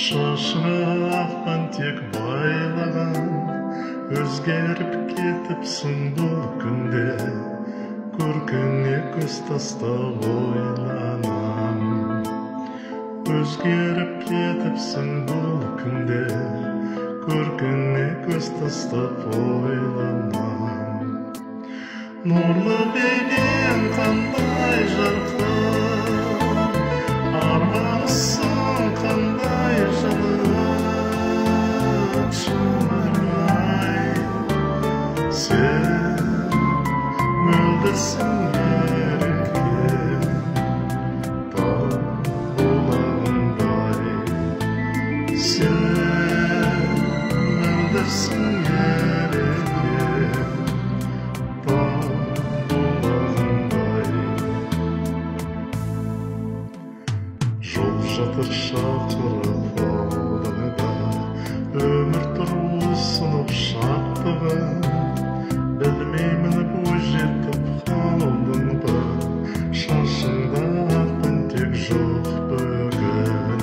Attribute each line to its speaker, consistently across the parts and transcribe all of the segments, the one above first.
Speaker 1: Шашыраққан тек байлаған, өзгеріп кетіпсің бұл күнде. Көркіңе көз тастап ойланам. Өзгеріп кетіпсің бұл күнде, көркіңе көз тастап ойланам. Нұрлы бейнең қандай жарқын, арманысың қандай жылы, шынармай сен мөлдірсің ерекем, тау бұлағындай. Сен мөлдірсің ерекем, тау бұлағындай. Жол жатыр шақырып алдыңда, өмір тұр ұсынып шаттығын. Білмеймін бойжетіп қалдың ба, шашыңда ақпын тек жоқ бүгін.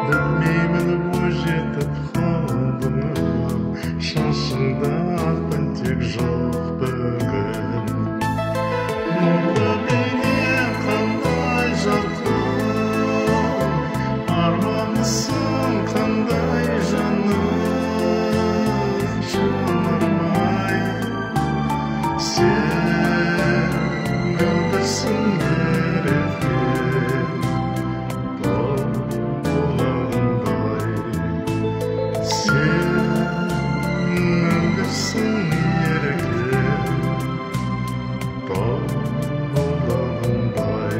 Speaker 1: Білмеймін бойжетіп қалдың ба, шашыңда ақпын тек жоқ бүгін. Нұрлы бейнең қандай жарқын, арманысың қандай жаным, жанармай сен мөлдірсің ерекем, тау бұлағындай. Сен мөлдірсің ерекем, тау бұлағындай.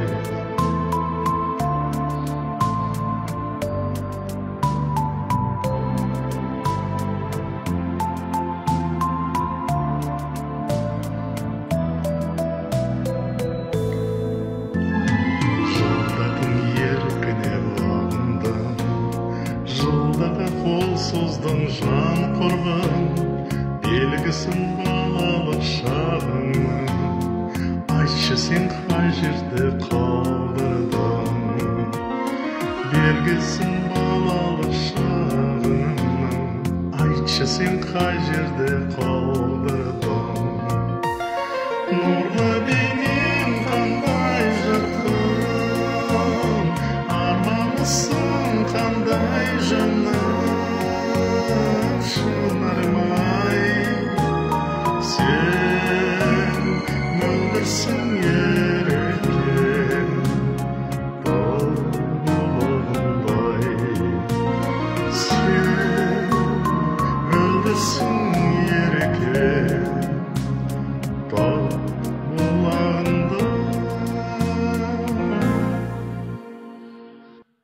Speaker 1: Жылдарға қол создың жан құрбан, белгісін балалық шағыңның. Айтшы сен қай жерде қалдырдың, белгісін балалық шағыңның. Айтшы сен қай жерде қалдырдың.